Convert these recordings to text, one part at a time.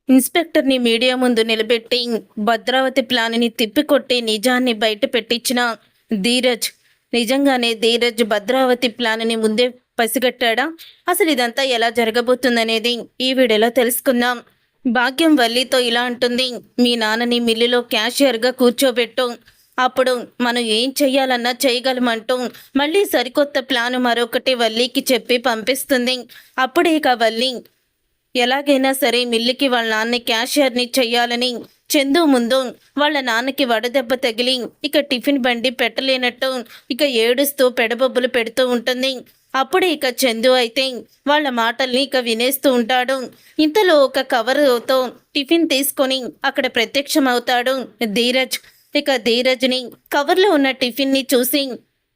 ఇన్స్‌పెక్టర్‌ని media ముందు నిలబెట్టి భద్రావతి ప్లాన్‌ని తిప్పికొట్టి నిజాన్ని బయట పెట్టించిన ధీరజ్. నిజంగానే ధీరజ్ భద్రావతి ప్లాన్‌ని ముందే పసిగట్టాడా? అసలు ఇదంతా ఎలా జరగబోతుందనేది ఈ వీడియోలో తెలుసుకుందాం. భాగ్యం వల్లితో ఇలా అంటుంది. మీ నాన్నని మిల్లులో క్యాషియర్‌గా కూర్చోబెట్టు. అప్పుడు మనం ఏం చెయ్యాలన్నా చేయగలమంటూ మళ్ళీ సరికొత్త ప్లాన్ మరొకటి వల్లికి చెప్పి పంపిస్తుంది. అప్పుడే ఇక వల్లి ఎలాగైనా సరే మిల్లుకి వాళ్ళ నాన్నని క్యాషియర్ని చెయ్యాలని చందు ముందు వాళ్ళ నాన్నకి వడదెబ్బ తగిలి ఇక టిఫిన్ బండి పెట్టలేనట్టు ఇక ఏడుస్తూ పెడబొబ్బులు పెడుతూ ఉంటుంది. అప్పుడే ఇక చందు అయితే వాళ్ళ మాటల్ని ఇక వినేస్తూ ఉంటాడు. ఇంతలో ఒక కవరుతో టిఫిన్ తీసుకొని అక్కడ ప్రత్యక్షమవుతాడు ధీరజ్. ఇక ధీరజ్ని కవర్లో ఉన్న టిఫిన్ని చూసి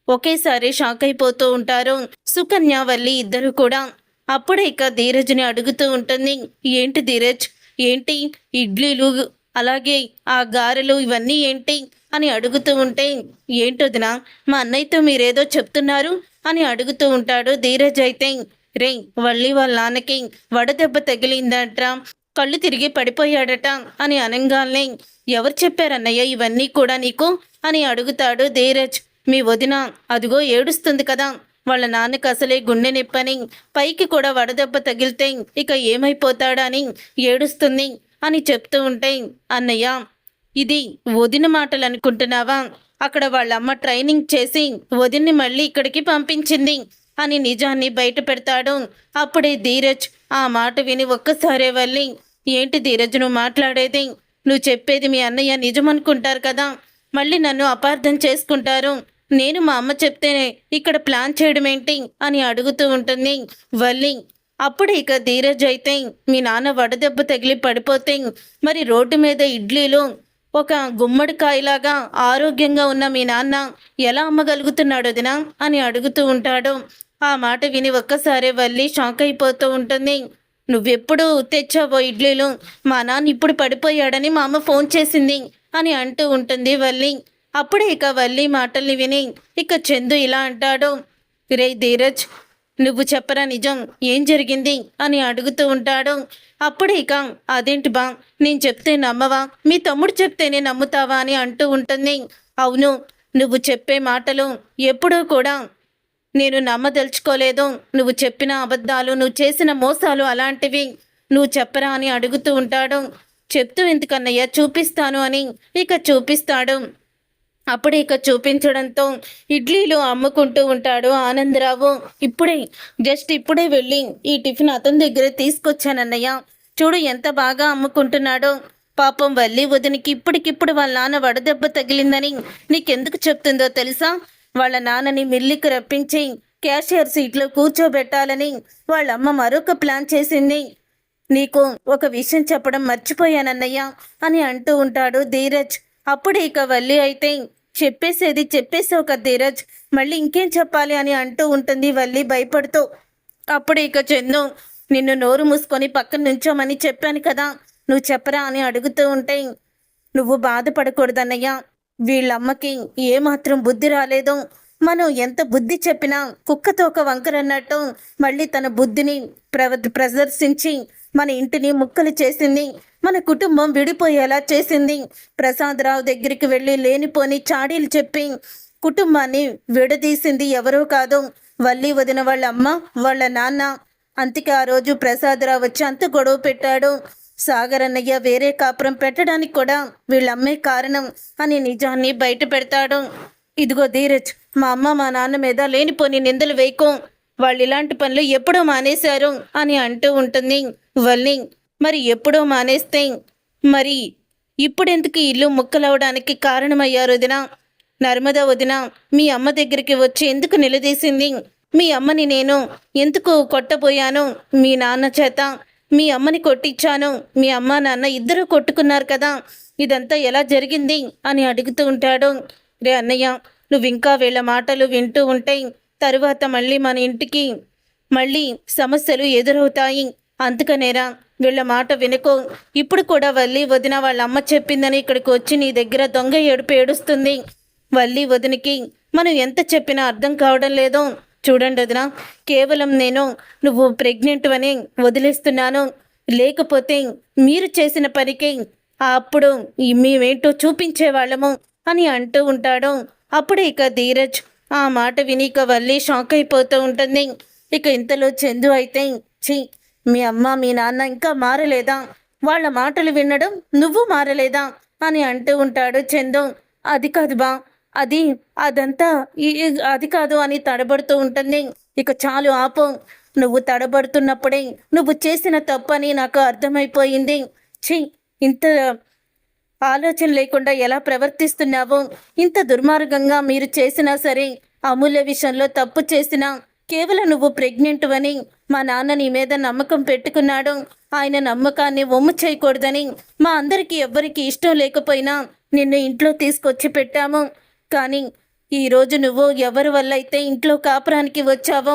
ఒకేసారి షాక్ అయిపోతూ ఉంటారు సుకన్య వల్లి ఇద్దరు కూడా. అప్పుడే ఇక ధీరజ్ని అడుగుతూ ఉంటుంది. ఏంటి ధీరజ్, ఏంటి ఇడ్లీలు అలాగే ఆ గారెలు ఇవన్నీ ఏంటి అని అడుగుతూ ఉంటే, ఏంటొదినా మా అన్నయ్యతో మీరేదో చెప్తున్నారు అని అడుగుతూ ఉంటాడు ధీరజ్. అయితే రే వల్లి వాళ్ళ నాన్నకి వడదెబ్బ తగిలిందట, కళ్ళు తిరిగి పడిపోయాడట అని అనంగానే ఎవరు చెప్పారన్నయ్య ఇవన్నీ కూడా నీకు అని అడుగుతాడు ధీరజ్. మీ వదిన అదిగో ఏడుస్తుంది కదా, వాళ్ళ నాన్నకి అసలే గుండె నొప్పని, పైకి కూడా వడదెబ్బ తగిలితే ఇక ఏమైపోతాడని ఏడుస్తుంది అని చెప్తూ ఉంటే, అన్నయ్య ఇది వదిన మాటలు అనుకుంటున్నావా? అక్కడ వాళ్ళమ్మ ట్రైనింగ్ చేసి వదిన్ని మళ్ళీ ఇక్కడికి పంపించింది అని నిజాన్ని బయట పెడతాడు. అప్పుడే ధీరజ్ ఆ మాట విని ఒక్కసారే వల్లి, ఏంటి ధీరజ్ నువ్వు మాట్లాడేది? నువ్వు చెప్పేది మీ అన్నయ్య నిజమనుకుంటారు కదా, మళ్ళీ నన్ను అపార్థం చేసుకుంటారు. నేను మా అమ్మ చెప్తేనే ఇక్కడ ప్లాన్ చేయడం ఏంటి అని అడుగుతూ ఉంటుంది వల్లి. అప్పుడు ఇక ధీరజ్ అయితే మీ నాన్న వడదెబ్బ తగిలి పడిపోతే మరి రోడ్డు మీద ఇడ్లీలు ఒక గుమ్మడికాయలాగా ఆరోగ్యంగా ఉన్న మీ నాన్న ఎలా అమ్మగలుగుతున్నాడు వదినా అని అడుగుతూ ఉంటాడు. ఆ మాట విని ఒక్కసారి వల్లి షాక్ అయిపోతూ ఉంటుంది. నువ్వెప్పుడు తెచ్చావో ఇడ్లీలు? మా నాన్న ఇప్పుడు పడిపోయాడని మా అమ్మ ఫోన్ చేసింది అని అంటూ ఉంటుంది వల్లి. అప్పుడే ఇక వల్లి మాటల్ని విని ఇక చందు ఇలా అంటాడు. రే ధీరజ్, నువ్వు చెప్పరా నిజం, ఏం జరిగింది అని అడుగుతూ ఉంటాడు. అప్పుడే ఇక అదేంటి బా, నేను చెప్తే నమ్మవా, మీ తమ్ముడు చెప్తేనే నమ్ముతావా అని అంటూ ఉంటుంది. అవును, నువ్వు చెప్పే మాటలు ఎప్పుడూ కూడా నేను నమ్మదలుచుకోలేదు. నువ్వు చెప్పిన అబద్ధాలు, నువ్వు చేసిన మోసాలు అలాంటివి, నువ్వు చెప్పరా అని అడుగుతూ ఉంటాడు. చెప్తూ ఎందుకన్నయ్య, చూపిస్తాను అని ఇక చూపిస్తాడు. అప్పుడు ఇక చూపించడంతో ఇడ్లీలు అమ్ముకుంటూ ఉంటాడు ఆనందరావు. ఇప్పుడే వెళ్ళి ఈ టిఫిన్ అతని దగ్గరే తీసుకొచ్చానన్నయ్య, చూడు ఎంత బాగా అమ్ముకుంటున్నాడో. పాపం వల్లి వదినికి ఇప్పటికిప్పుడు వాళ్ళ నాన్న వడదెబ్బ తగిలిందని నీకెందుకు చెప్తుందో తెలుసా? వాళ్ళ నాన్నని మిల్లికి రప్పించి క్యాషియర్ సీట్లో కూర్చోబెట్టాలని వాళ్ళమ్మ మరొక ప్లాన్ చేసింది. నీకు ఒక విషయం చెప్పడం మర్చిపోయానన్నయ్య అని అంటూ ఉంటాడు ధీరజ్. అప్పుడు ఇక వల్లి అయితే చెప్పేసావు కదా ధీరజ్, మళ్ళీ ఇంకేం చెప్పాలి అని అంటూ ఉంటుంది వల్లి భయపడుతూ. అప్పుడు ఇక చందు, నిన్ను నోరు మూసుకొని పక్కన నుంచోమని చెప్పాను కదా, నువ్వు చెప్పరా అని అడుగుతూ ఉంటే, నువ్వు బాధపడకూడదన్నయ్య, వీళ్ళమ్మకి ఏమాత్రం బుద్ధి రాలేదు. మనం ఎంత బుద్ధి చెప్పినా కుక్కతో ఒక వంకరన్నట్టు మళ్ళీ తన బుద్ధిని ప్రదర్శించి మన ఇంటిని ముక్కలు చేసింది, మన కుటుంబం విడిపోయేలా చేసింది. ప్రసాదరావు దగ్గరికి వెళ్ళి లేనిపోని చాడీలు చెప్పి కుటుంబాన్ని విడదీసింది ఎవరూ కాదు, వల్లి వదిన వాళ్ళ అమ్మ వాళ్ళ నాన్న. అందుకే ఆ రోజు ప్రసాదరావు వచ్చి అంత గొడవ పెట్టాడు. సాగర్ అన్నయ్య వేరే కాపురం పెట్టడానికి కూడా వీళ్ళమ్మే కారణం అని నిజాన్ని బయట పెడతాడు. ఇదిగో ధీరజ్, మా అమ్మ మా నాన్న మీద లేనిపోని నిందలు వేయకు, వాళ్ళు ఇలాంటి పనులు ఎప్పుడో మానేశారు అని అంటూ ఉంటుంది వల్లి. మరి ఎప్పుడో మానేస్తే మరి ఇప్పుడెందుకు ఇల్లు ముక్కలవడానికి కారణమయ్యారు వదిన? నర్మదా వదిన మీ అమ్మ దగ్గరికి వచ్చి ఎందుకు నిలదీసింది? మీ అమ్మని నేను ఎందుకు కొట్టబోయాను? మీ నాన్న చేత మీ అమ్మని కొట్టించాను, మీ అమ్మ నాన్న ఇద్దరు కొట్టుకున్నారు కదా, ఇదంతా ఎలా జరిగింది అని అడుగుతూ ఉంటాడు. రే అన్నయ్య, నువ్వు ఇంకా వీళ్ళ మాటలు వింటూ ఉంటే తరువాత మళ్ళీ మన ఇంటికి మళ్ళీ సమస్యలు ఎదురవుతాయి. అందుకనేరా వీళ్ళ మాట వినుకో. ఇప్పుడు కూడా వల్లి వదిన వాళ్ళ అమ్మ చెప్పిందని ఇక్కడికి వచ్చి నీ దగ్గర దొంగ ఏడుపు ఏడుస్తుంది. వల్లి వదినికి మనం ఎంత చెప్పినా అర్థం కావడం లేదో. చూడండి వదిన, కేవలం నేను నువ్వు ప్రెగ్నెంట్ అని వదిలేస్తున్నాను. లేకపోతే మీరు చేసిన పనికి అప్పుడు మేమేంటో చూపించేవాళ్ళము అని అంటూ ఉంటాడు. అప్పుడు ఇక ధీరజ్ ఆ మాట విని ఇక వల్లి షాక్ అయిపోతూ ఉంటుంది. ఇక ఇంతలో చందు అయితే, ఛీ, మీ అమ్మ మీ నాన్న ఇంకా మారలేదా? వాళ్ళ మాటలు వినడం నువ్వు మారలేదా అని అంటూ ఉంటాడు చందు. అది కాదు బా, అది అదంతా అది కాదు అని తడబడుతూ ఉంటుంది. ఇక చాలు ఆపు, నువ్వు తడబడుతున్నప్పుడే నువ్వు చేసిన తప్పని నాకు అర్థమైపోయింది. ఛీ, ఇంత ఆలోచన లేకుండా ఎలా ప్రవర్తిస్తున్నావో, ఇంత దుర్మార్గంగా మీరు చేసినా సరే, అమూల్య విషయంలో తప్పు చేసినా కేవలం నువ్వు ప్రెగ్నెంట్ అని మా నాన్న నీ మీద నమ్మకం పెట్టుకున్నాడు. ఆయన నమ్మకాన్ని వమ్ము చేయకూడదని మా అందరికీ ఎవ్వరికి ఇష్టం లేకపోయినా నిన్ను ఇంట్లో తీసుకొచ్చి పెట్టాము. కానీ ఈరోజు నువ్వు ఎవరి వల్ల అయితే ఇంట్లో కాపురానికి వచ్చావో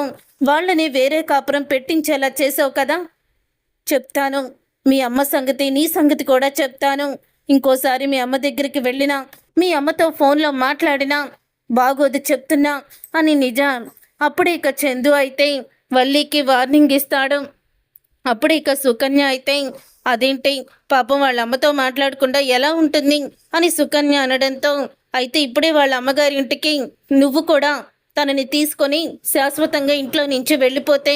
వాళ్ళని వేరే కాపురం పెట్టించేలా చేసావు కదా. చెప్తాను, మీ అమ్మ సంగతి నీ సంగతి కూడా చెప్తాను. ఇంకోసారి మీ అమ్మ దగ్గరికి వెళ్ళినా, మీ అమ్మతో ఫోన్లో మాట్లాడినా బాగోదు చెప్తున్నా అని నిజం. అప్పుడు ఇక చందు అయితే వల్లికి వార్నింగ్ ఇస్తాడు. అప్పుడు ఇక సుకన్య అయితే, అదేంటి పాపం వాళ్ళ అమ్మతో మాట్లాడకుండా ఎలా ఉంటుంది అని సుకన్య అనడంతో, అయితే ఇప్పుడే వాళ్ళ అమ్మగారి ఇంటికి నువ్వు కూడా తనని తీసుకొని శాశ్వతంగా ఇంట్లో నుంచి వెళ్ళిపోతే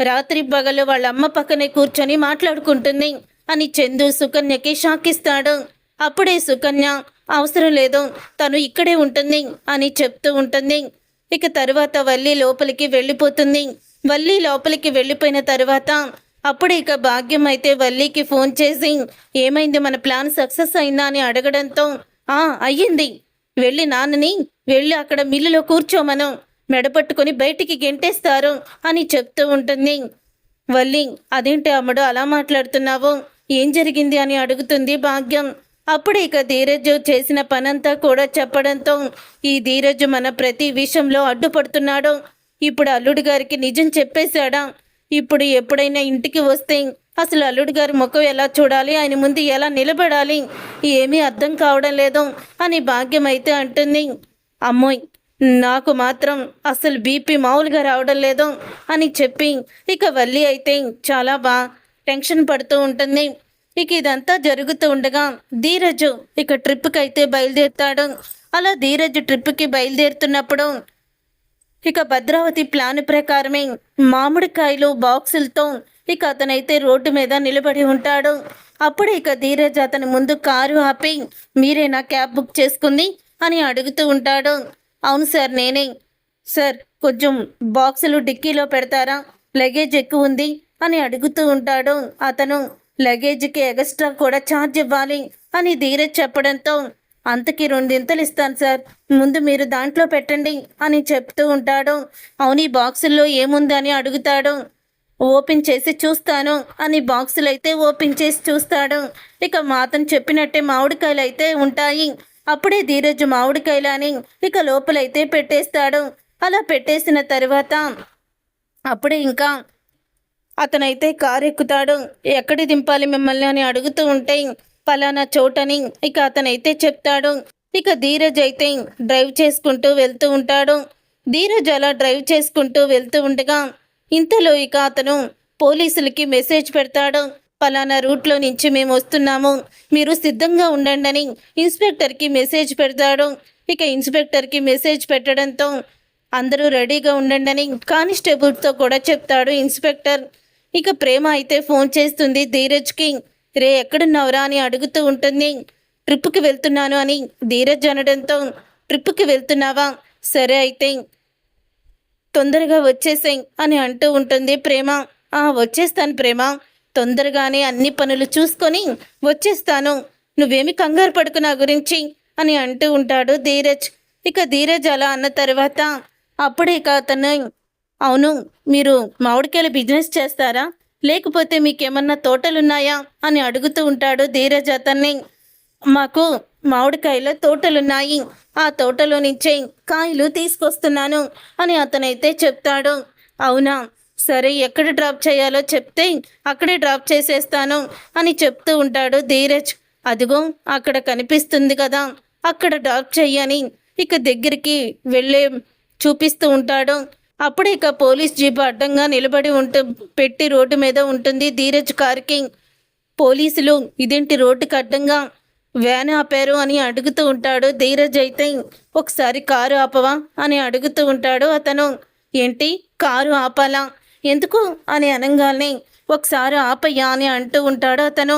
రాత్రి పగలు వాళ్ళ అమ్మ పక్కనే కూర్చొని మాట్లాడుకుంటుంది అని చందు సుకన్యకి షాక్ ఇస్తాడు. అప్పుడే సుకన్య, అవసరం లేదు, తను ఇక్కడే ఉంటుంది అని చెప్తూ ఉంటుంది. ఇక తరువాత వల్లి లోపలికి వెళ్ళిపోతుంది. వల్లి లోపలికి వెళ్ళిపోయిన తర్వాత అప్పుడు ఇక భాగ్యం అయితే వల్లికి ఫోన్ చేసి, ఏమైంది, మన ప్లాన్ సక్సెస్ అయిందా అని అడగడంతో, అయ్యింది, వెళ్ళి నాన్నని వెళ్ళి అక్కడ మిల్లులో కూర్చోమను, మెడపట్టుకొని బయటికి గెంటేస్తారు అని చెప్తూ ఉంటుంది. వల్లి, అదేంటి అమ్మడు అలా మాట్లాడుతున్నావు, ఏం జరిగింది అని అడుగుతుంది భాగ్యం. అప్పుడు ఇక ధీరజ్ చేసిన పనంతా కూడా చెప్పడంతో, ఈ ధీరజ్ మన ప్రతి విషయంలో అడ్డుపడుతున్నాడు. ఇప్పుడు అల్లుడు గారికి నిజం చెప్పేశాడా? ఇప్పుడు ఎప్పుడైనా ఇంటికి వస్తే అసలు అల్లుడు గారి ముఖం ఎలా చూడాలి, ఆయన ముందు ఎలా నిలబడాలి, ఏమీ అర్థం కావడం లేదు అని భాగ్యం అయితే అంటుంది. అమ్మోయ్, నాకు మాత్రం అసలు బీపీ మామూలుగా రావడం లేదు అని చెప్పి ఇక వల్లి అయితే చాలా టెన్షన్ పడుతూ ఉంటుంది. ఇక ఇదంతా జరుగుతూ ఉండగా ధీరజ్ ఇక ట్రిప్కి అయితే బయలుదేరుతాడు. అలా ధీరజ్ ట్రిప్కి బయలుదేరుతున్నప్పుడు ఇక భద్రావతి ప్లాన్ ప్రకారమే మామిడికాయలు బాక్సులతో ఇక అతనైతే రోడ్డు మీద నిలబడి ఉంటాడు. అప్పుడు ఇక ధీరజ్ అతని ముందు కారు ఆపి, మీరేనా క్యాబ్ బుక్ చేసుకుంది అని అడుగుతూ ఉంటాడు. అవును సార్, నేనే. సార్, కొంచెం బాక్సులు డిక్కీలో పెడతారా, లగేజ్ ఎక్కువ ఉంది అని అడుగుతూ ఉంటాడు అతను. లగేజ్కి ఎక్స్ట్రా కూడా ఛార్జ్ ఇవ్వాలి అని ధీరజ్ చెప్పడంతో, అంతకి 2 ఇస్తాను సార్, ముందు మీరు దాంట్లో పెట్టండి అని చెప్తూ ఉంటాడు. అవును, ఈ బాక్సుల్లో ఏముందని అడుగుతాడు. ఓపెన్ చేసి చూస్తాను అని బాక్సులు అయితే ఓపెన్ చేసి చూస్తాడు. ఇక అతను చెప్పినట్టే మామిడికాయలు అయితే ఉంటాయి. అప్పుడే ధీరజ్ మామిడికాయలు అని ఇక లోపలైతే పెట్టేస్తాడు. అలా పెట్టేసిన తర్వాత అప్పుడే ఇంకా అతనైతే కారు ఎక్కుతాడు. ఎక్కడ దింపాలి మిమ్మల్ని అని అడుగుతూ ఉంటే, పలానా చోటని ఇక అతనైతే చెప్తాడు. ఇక ధీరజ్ అయితే డ్రైవ్ చేసుకుంటూ వెళ్తూ ఉంటాడు. ధీరజ్ అలా డ్రైవ్ చేసుకుంటూ వెళ్తూ ఉండగా ఇంతలో ఇక అతను పోలీసులకి మెసేజ్ పెడతాడు. పలానా రూట్లో నుంచి మేము వస్తున్నాము, మీరు సిద్ధంగా ఉండండి అని ఇన్స్పెక్టర్కి మెసేజ్ పెడతాడు. ఇక ఇన్స్పెక్టర్కి మెసేజ్ పెట్టడంతో అందరూ రెడీగా ఉండండి అని కానిస్టేబుల్తో కూడా చెప్తాడు ఇన్స్పెక్టర్. ఇక ప్రేమ అయితే ఫోన్ చేస్తుంది ధీరజ్కి. రే, ఎక్కడున్నావురా అని అడుగుతూ ఉంటుంది. ట్రిప్కి వెళ్తున్నాను అని ధీరజ్ అనడంతో, ట్రిప్కి వెళ్తున్నావా, సరే అయితే తొందరగా వచ్చేసాయి అని అంటూ ఉంటుంది ప్రేమ. వచ్చేస్తాను ప్రేమ, తొందరగానే అన్ని పనులు చూసుకొని వచ్చేస్తాను, నువ్వేమి కంగారు పడుకు నా గురించి అని అంటూ ఉంటాడు ధీరజ్. ఇక ధీరజ్ అలా అన్న తర్వాత అప్పుడే ఇక అతను, అవును, మీరు మామిడికాయల బిజినెస్ చేస్తారా, లేకపోతే మీకేమన్నా తోటలున్నాయా అని అడుగుతూ ఉంటాడు ధీరజ్ అతన్ని. మాకు మామిడికాయల తోటలున్నాయి, ఆ తోటలో నుంచే కాయలు తీసుకొస్తున్నాను అని అతనైతే చెప్తాడు. అవునా, సరే, ఎక్కడ డ్రాప్ చేయాలో చెప్తే అక్కడే డ్రాప్ చేసేస్తాను అని చెప్తూ ఉంటాడు ధీరజ్. అదిగో అక్కడ కనిపిస్తుంది కదా, అక్కడ డ్రాప్ చెయ్యని ఇక దగ్గరికి వెళ్ళే చూపిస్తూ ఉంటాడు. అప్పుడు ఇక పోలీస్ జీప్ అడ్డంగా నిలబడి పెట్టి రోడ్డు మీద ఉంటుంది ధీరజ్ కార్కి. పోలీసులు ఇదేంటి రోడ్డుకి అడ్డంగా వ్యాన్ ఆపారు అని అడుగుతూ ఉంటాడు. ధీరజ్ అయితే ఒకసారి కారు ఆపవా అని అడుగుతూ ఉంటాడు. అతను ఏంటి కారు ఆపాలా ఎందుకు అని అనగానే ఒకసారి ఆపయ్యా అని అంటూ ఉంటాడు. అతను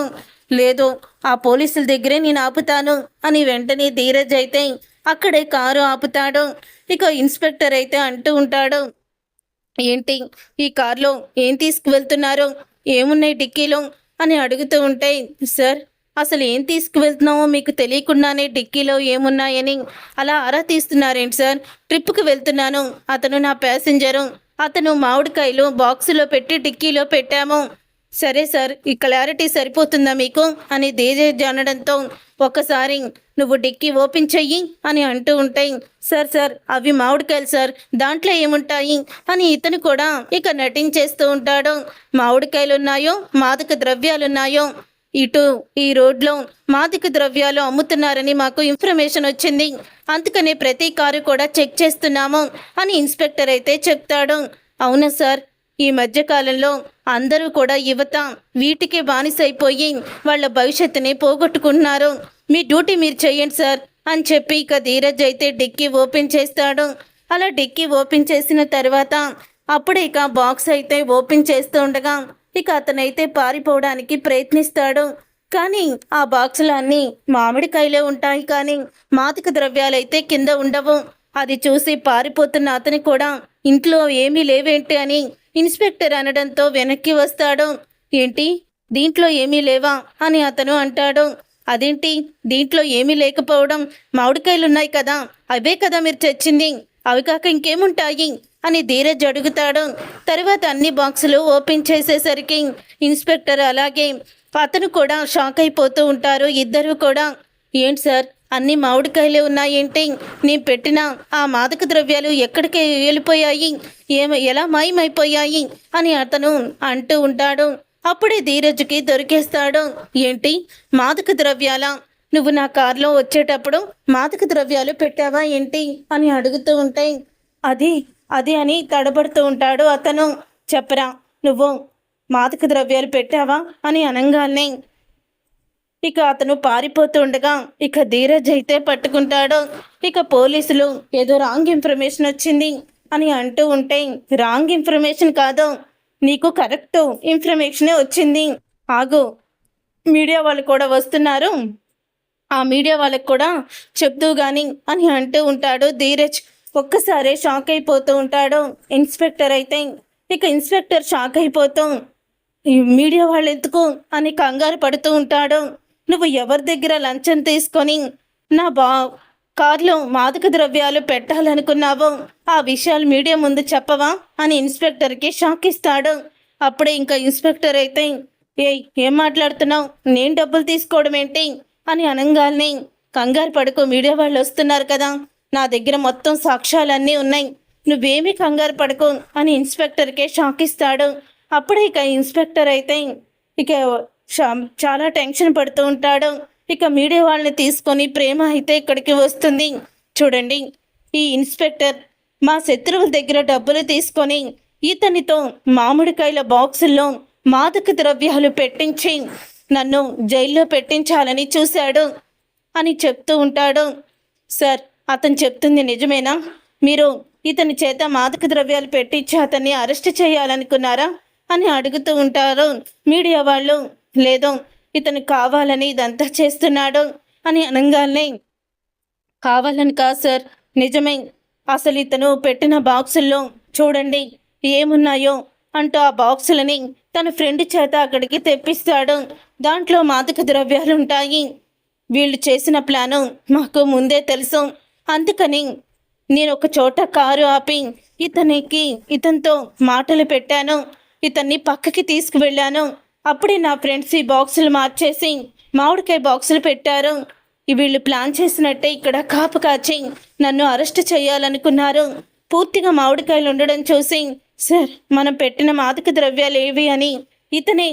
లేదు ఆ పోలీసుల దగ్గరే నేను ఆపుతాను అని వెంటనే ధీరజ్ అయితే అక్కడే కారు ఆపుతాడు. ఇక ఇన్స్పెక్టర్ అయితే అంటూ ఉంటాడు, ఏంటి ఈ కార్లో ఏం తీసుకువెళ్తున్నారు, ఏమున్నాయి డిక్కీలో అని అడుగుతూ ఉంటే, సార్ అసలు ఏం తీసుకువెళ్తున్నామో మీకు తెలియకుండానే డిక్కీలో ఏమున్నాయని అలా ఆరా తీస్తున్నారేంటి సార్? ట్రిప్కి వెళ్తున్నాను, అతను నా ప్యాసింజరు, అతను మామిడికాయలు బాక్సులో పెట్టి డిక్కీలో పెట్టాము. సరే సార్ ఈ క్లారిటీ సరిపోతుందా మీకు అని ధీరజ్ అనడంతో ఒక్కసారి నువ్వు డిక్కీ ఓపెన్ చెయ్యి అని అంటూ ఉంటాయి. సార్ అవి మామిడికాయలు సార్, దాంట్లో ఏముంటాయి అని ఇతను కూడా ఇక నటించేస్తూ ఉంటాడు. మామిడికాయలు ఉన్నాయో మాదక ద్రవ్యాలున్నాయో, ఇటు ఈ రోడ్లో మాదక ద్రవ్యాలు అమ్ముతున్నారని మాకు ఇన్ఫర్మేషన్ వచ్చింది, అందుకనే ప్రతి కారు కూడా చెక్ చేస్తున్నాము అని ఇన్స్పెక్టర్ అయితే చెప్తాడు. అవునా సార్, ఈ మధ్యకాలంలో అందరూ కూడా యువత వీటికే బానిసైపోయి వాళ్ళ భవిష్యత్తుని పోగొట్టుకుంటున్నారు, మీ డ్యూటీ మీరు చెయ్యండి సార్ అని చెప్పి ఇక ధీరజ్ అయితే డిక్కీ ఓపెన్ చేస్తాడు. అలా డిక్కీ ఓపెన్ చేసిన తర్వాత అప్పుడు ఇక బాక్స్ అయితే ఓపెన్ చేస్తూ ఉండగా ఇక అతనైతే పారిపోవడానికి ప్రయత్నిస్తాడు. కానీ ఆ బాక్సులు అన్నీ మామిడికాయలే ఉంటాయి, కానీ మాదక ద్రవ్యాలైతే కింద ఉండవు. అది చూసి పారిపోతున్న అతని కూడా ఇంట్లో ఏమీ లేవేంటి అని ఇన్స్పెక్టర్ అనడంతో వెనక్కి వస్తాడు. ఏంటి దీంట్లో ఏమీ లేవా అని అతను అంటాడు. అదేంటి దీంట్లో ఏమీ లేకపోవడం, మామిడికాయలున్నాయి కదా, అవే కదా మీరు తెచ్చింది, అవి కాక ఇంకేముంటాయి అని ధీరజ్ అడుగుతాడు. తర్వాత అన్ని బాక్సులు ఓపెన్ చేసేసరికి ఇన్స్పెక్టర్ అలాగే అతను కూడా షాక్ అయిపోతూ ఉంటారు. ఇద్దరు కూడా ఏంటి సార్ అన్ని మామిడికాయలే ఉన్నాయేంటి, నేను పెట్టిన ఆ మాదక ద్రవ్యాలు ఎక్కడికి వెళ్ళిపోయాయి, ఎలా మాయమైపోయాయి అని అతను అంటూ ఉంటాడు. అప్పుడే ధీరజ్కి దొరికేస్తాడు. ఏంటి మాదక ద్రవ్యాలా, నువ్వు నా కారులో వచ్చేటప్పుడు మాదక ద్రవ్యాలు పెట్టావా ఏంటి అని అడుగుతూ ఉంటాయి. అది అని తడబడుతూ ఉంటాడు అతను. చెప్పరా నువ్వు మాదక ద్రవ్యాలు పెట్టావా అని అనగానే ఇక అతను పారిపోతూ ఉండగా ఇక ధీరజ్ అయితే పట్టుకుంటాడు. ఇక పోలీసులు ఏదో రాంగ్ ఇన్ఫర్మేషన్ వచ్చింది అని అంటూ ఉంటే, రాంగ్ ఇన్ఫర్మేషన్ కాదు నీకు కరెక్ట్ ఇన్ఫర్మేషనే వచ్చింది, ఆగు మీడియా వాళ్ళు కూడా వస్తున్నారు, ఆ మీడియా వాళ్ళకు కూడా చెప్తూ గాని అని అంటూ ఉంటాడు ధీరజ్. ఒక్కసారే షాక్ అయిపోతూ ఉంటాడు ఇన్స్పెక్టర్ అయితే. ఇక ఇన్స్పెక్టర్ షాక్ అయిపోతూ ఈ మీడియా వాళ్ళు ఎందుకు అని కంగారు పడుతూ ఉంటాడు. నువ్వు ఎవరి దగ్గర లంచం తీసుకొని నా కార్లో మాదక ద్రవ్యాలు పెట్టాలనుకున్నావో ఆ విషయాలు మీడియా ముందు చెప్పవా అని ఇన్స్పెక్టర్కి షాక్ ఇస్తాడు. అప్పుడే ఇంకా ఇన్స్పెక్టర్ అయితే ఏం మాట్లాడుతున్నావు, నేను డబ్బులు తీసుకోవడం ఏంటి అని అనగానే, కంగారు పడుకో మీడియా వాళ్ళు వస్తున్నారు కదా, నా దగ్గర మొత్తం సాక్ష్యాలన్నీ ఉన్నాయి, నువ్వేమీ కంగారు పడుకో అని ఇన్స్పెక్టర్కే షాక్ ఇస్తాడు. అప్పుడే ఇక ఇన్స్పెక్టర్ అయితే ఇక చాలా టెన్షన్ పడుతూ ఉంటాడు. ఇక మీడియా వాళ్ళని తీసుకొని ప్రేమ అయితే ఇక్కడికి వస్తుంది. చూడండి ఈ ఇన్స్పెక్టర్ మా శత్రువుల దగ్గర డబ్బులు తీసుకొని ఇతనితో మామిడికాయల బాక్సుల్లో మాదక ద్రవ్యాలు పెట్టించి నన్ను జైల్లో పెట్టించాలని చూశాడు అని చెప్తూ ఉంటాడు. సార్ అతను చెప్తుంది నిజమేనా, మీరు ఇతని చేత మాదక ద్రవ్యాలు పెట్టించి అతన్ని అరెస్ట్ చేయాలనుకున్నారా అని అడుగుతూ ఉంటారు మీడియా వాళ్ళు. లేదు ఇతను కావాలని ఇదంతా చేస్తున్నాడు అని అనగానే, కావాలని కాదు సార్ నిజమే, అసలు ఇతను పెట్టిన బాక్సుల్లో చూడండి ఏమున్నాయో అంటూ ఆ బాక్సులని తన ఫ్రెండ్ చేత అక్కడికి తెప్పిస్తాడు. దాంట్లో మాదక ద్రవ్యాలు ఉంటాయి. వీళ్ళు చేసిన ప్లాను మాకు ముందే తెలుసు, అందుకని నేను ఒక చోట కారు ఆపి ఇతనితో మాటలు పెట్టాను, ఇతన్ని పక్కకి తీసుకువెళ్ళాను. అప్పుడే నా ఫ్రెండ్స్ ఈ బాక్సులు మార్చేసి మామిడికాయ బాక్సులు పెట్టారు. వీళ్ళు ప్లాన్ చేసినట్టే ఇక్కడ కాపు కాచి నన్ను అరెస్ట్ చేయాలనుకున్నారు. పూర్తిగా మామిడికాయలు ఉండడం చూసి, సార్ మనం పెట్టిన మాదక ద్రవ్యాలు ఏవి అని ఇతనే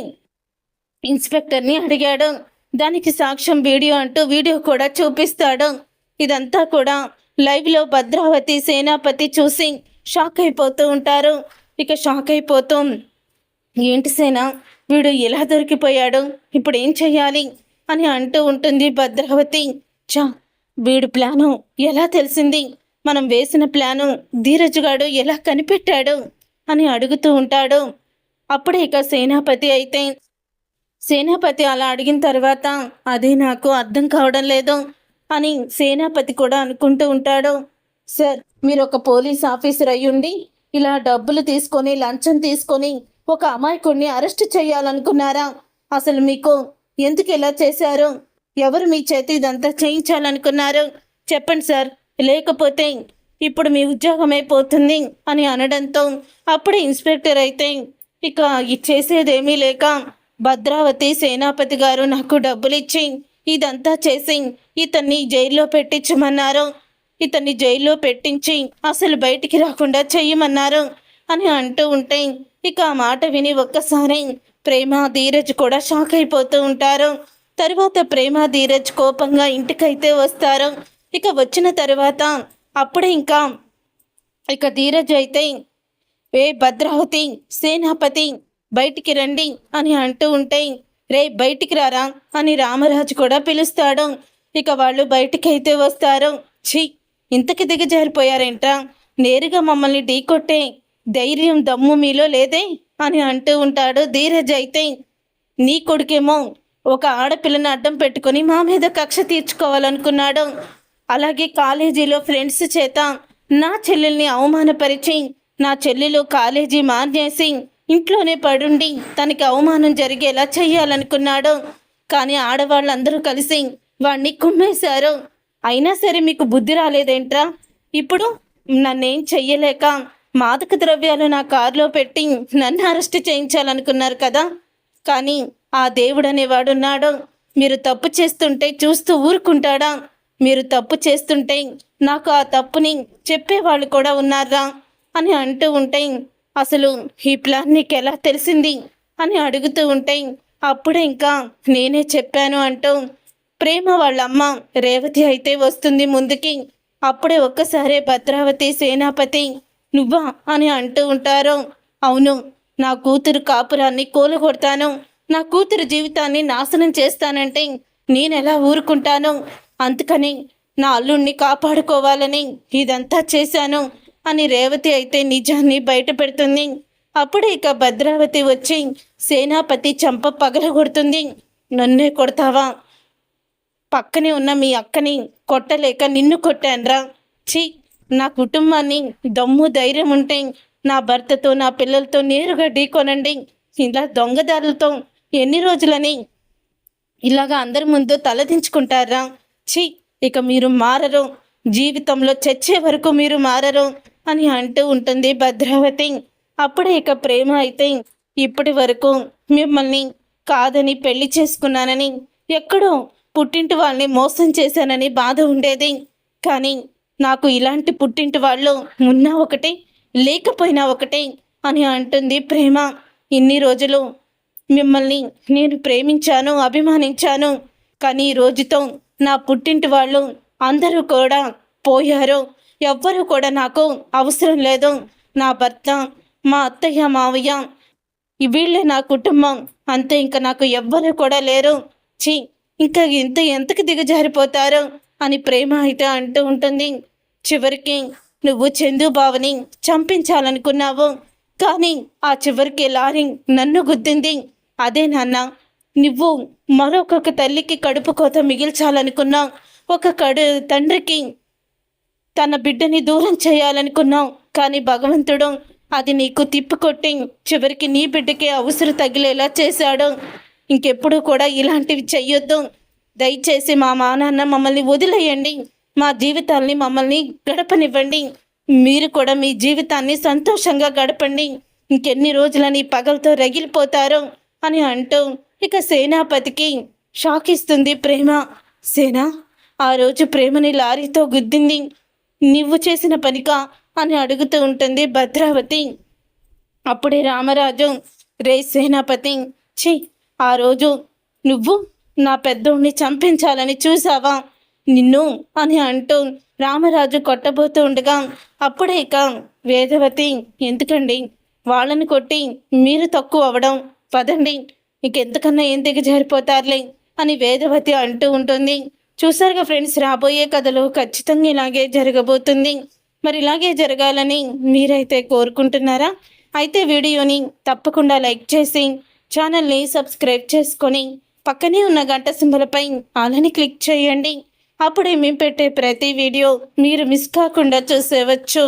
ఇన్స్పెక్టర్ని అడిగాడు. దానికి సాక్ష్యం వీడియో అంటూ వీడియో కూడా చూపిస్తాడు. ఇదంతా కూడా లైవ్లో భద్రావతి సేనాపతి చూసి షాక్ అయిపోతూ ఉంటారు. ఇక షాక్ అయిపోతూ, ఏంటి సేన వీడు ఎలా దొరికిపోయాడు, ఇప్పుడు ఏం చెయ్యాలి అని అంటూ ఉంటుంది భద్రావతి. చా, వీడు ప్లాను ఎలా తెలిసింది, మనం వేసిన ప్లాను ధీరజ్ గాడు ఎలా కనిపెట్టాడు అని అడుగుతూ ఉంటాడు. అప్పుడే ఇక సేనాపతి అలా అడిగిన తర్వాత అది నాకు అర్థం కావడం లేదు అని సేనాపతి కూడా అనుకుంటూ ఉంటాడు. సార్, మీరు ఒక పోలీస్ ఆఫీసర్ అయ్యుండి ఇలా డబ్బులు తీసుకొని లంచం తీసుకొని ఒక అమాయకుడిని అరెస్ట్ చేయాలనుకున్నారా? అసలు మీకు ఎందుకు ఇలా చేశారు? ఎవరు మీ చేతి ఇదంతా చేయించాలనుకున్నారు? చెప్పండి సార్, లేకపోతే ఇప్పుడు మీ ఉద్యోగమే పోతుంది అని అనడంతో అప్పుడే ఇన్స్పెక్టర్ అయితే ఇక చేసేదేమీ లేక, భద్రావతి సేనాపతి గారు నాకు డబ్బులు ఇచ్చి ఇదంతా చేసి ఇతన్ని జైల్లో పెట్టించమన్నారు, ఇతన్ని జైల్లో పెట్టించి అసలు బయటికి రాకుండా చెయ్యమన్నారు అని అంటూ ఉంటే ఇక ఆ మాట విని ఒక్కసారి ప్రేమ ధీరజ్ కూడా షాక్ అయిపోతూ ఉంటారు. తర్వాత ప్రేమ ధీరజ్ కోపంగా ఇంటికైతే వస్తారు. ఇక వచ్చిన తర్వాత అప్పుడే ఇక ధీరజ్ అయితే, ఏ భద్రావతి సేనాపతి బయటికి రండి అని అంటూ ఉంటే, రే బయటికి రారా అని రామరాజు కూడా పిలుస్తాడు. ఇక వాళ్ళు బయటికైతే వస్తారు. ఛీ, ఇంతకి దిగజారిపోయారేంట్రా, నేరుగా మమ్మల్ని ఢీకొట్టే ధైర్యం దమ్ము మీలో లేదే అని అంటూ ఉంటాడు. ధీరజ్ అయితే, నీ కొడుకేమో ఒక ఆడపిల్లని అడ్డం పెట్టుకొని మా మీద కక్ష తీర్చుకోవాలనుకున్నాడు, అలాగే కాలేజీలో ఫ్రెండ్స్ చేత నా చెల్లెల్ని అవమానపరిచి నా చెల్లెలు కాలేజీ మానేసి ఇంట్లోనే పడుండి తనకి అవమానం జరిగేలా చెయ్యాలనుకున్నాడు. కానీ ఆడవాళ్ళందరూ కలిసి వాణ్ణి కుమ్మేశారు. అయినా సరే మీకు బుద్ధి రాలేదేంట్రా? ఇప్పుడు నన్నేం చెయ్యలేక మాదక ద్రవ్యాలు నా కారులో పెట్టి నన్ను అరెస్ట్ చేయించాలనుకున్నారు కదా. కానీ ఆ దేవుడు అనేవాడున్నాడు. మీరు తప్పు చేస్తుంటే చూస్తూ ఊరుకుంటాడా? మీరు తప్పు చేస్తుంటే నాకు ఆ తప్పుని చెప్పేవాళ్ళు కూడా ఉన్నారా అని అంటూ ఉంటే, అసలు ఈ ప్లాన్ నీకు ఎలా తెలిసింది అని అడుగుతూ ఉంటే, అప్పుడే నేనే చెప్పాను అంటూ ప్రేమ వాళ్ళమ్మ రేవతి అయితే వస్తుంది ముందుకి. అప్పుడే ఒక్కసారే భద్రావతి సేనాపతి నువ్వా అని అంటూ ఉంటారు. అవును, నా కూతురు కాపురాన్ని కూలగొడతాను, నా కూతురు జీవితాన్ని నాశనం చేస్తానంటే నేనెలా ఊరుకుంటాను? అందుకని నా అల్లుణ్ణి కాపాడుకోవాలని ఇదంతా చేశాను అని రేవతి అయితే నిజాన్ని బయట పెడుతుంది. అప్పుడే ఇక భద్రావతి వచ్చి సేనాపతి చంప పగలగొడుతుంది. నన్నే కొడతావా? పక్కనే ఉన్న మీ అక్కని కొట్టలేక నిన్ను కొట్టాన్రా. ఛీ, నా కుటుంబాన్ని దమ్ము ధైర్యం ఉంటే నా భర్తతో నా పిల్లలతో నేరుగా ఢీకొనండి. ఇలా దొంగదారులతో ఎన్ని రోజులని ఇలాగా అందరి ముందు తలదించుకుంటారా? ఛీ, ఇక మీరు మారరు, జీవితంలో చచ్చే వరకు మీరు మారరు అని అంటూ ఉంటుంది భద్రావతి. అప్పుడే ఇక ప్రేమ అయితే, ఇప్పటి వరకు మిమ్మల్ని కాదని పెళ్లి చేసుకున్నానని, ఎక్కడో పుట్టింటి వాళ్ళని మోసం చేశానని బాధ ఉండేది. కానీ నాకు ఇలాంటి పుట్టింటి వాళ్ళు ఉన్నా ఒకటే లేకపోయినా ఒకటే అని అంటుంది ప్రేమ. ఇన్ని రోజులు మిమ్మల్ని నేను ప్రేమించాను, అభిమానించాను. కానీ ఈ రోజుతో నా పుట్టింటి వాళ్ళు అందరూ కూడా పోయారు. ఎవ్వరూ కూడా నాకు అవసరం లేదు. నా భర్త, మా అత్తయ్య, మావయ్య వీళ్ళే నా కుటుంబం, అంతే. ఇంకా నాకు ఎవ్వరూ కూడా లేరు. ఛీ, ఇంకా ఎంతకి దిగజారిపోతారు అని ప్రేమ అయితే అంటూ ఉంటుంది. చివరికి నువ్వు చందుబాబుని చంపించాలనుకున్నావు, కానీ ఆ చివరికి లారీ నన్ను గుద్దింది. అదే నాన్న, నువ్వు మరొక తల్లికి కడుపు కోత మిగిల్చాలనుకున్నావు, ఒక తండ్రికి తన బిడ్డని దూరం చేయాలనుకున్నావు. కానీ భగవంతుడు అది నీకు తిప్పికొట్టి చివరికి నీ బిడ్డకే అవసరం తగిలేలా చేశాడు. ఇంకెప్పుడు కూడా ఇలాంటివి చెయ్యొద్దు. దయచేసి మా నాన్న మమ్మల్ని వదిలేయండి, మా జీవితాల్ని మమ్మల్ని గడపనివ్వండి. మీరు కూడా మీ జీవితాన్ని సంతోషంగా గడపండి. ఇంకెన్ని రోజులని పగలతో రగిలిపోతారు అని అంటూ ఇక సేనాపతికి షాక్ ఇస్తుంది ప్రేమ. సేనా, ఆ రోజు ప్రేమని లారీతో గుద్దింది నువ్వు చేసిన పనికా అని అడుగుతూ ఉంటుంది భద్రావతి. అప్పుడే రామరాజు, రే సేనాపతి, ఛీ, ఆ రోజు నువ్వు నా పెద్దోడిని చంపించాలని చూసావా నిన్ను అని అంటూ రామరాజు కొట్టబోతూ ఉండగా అప్పుడే ఇక వేదవతి, ఎందుకండి వాళ్ళని కొట్టి మీరు తక్కువ అవ్వడం, పదండి ఇంకెంతకన్నా ఏం దిగజారిపోతారులే అని వేదవతి అంటూ ఉంటుంది. చూసారుగా ఫ్రెండ్స్, రాబోయే కథలో ఖచ్చితంగా ఇలాగే జరగబోతుంది. మరి ఇలాగే జరగాలని మీరైతే కోరుకుంటున్నారా? అయితే వీడియోని తప్పకుండా లైక్ చేసి ఛానల్ని సబ్స్క్రైబ్ చేసుకొని పక్కనే ఉన్న గంట సింబలపై ఆలని క్లిక్ చేయండి. అప్పుడే మేము పెట్టే ప్రతి వీడియో మీరు మిస్ కాకుండా చూసేవచ్చు.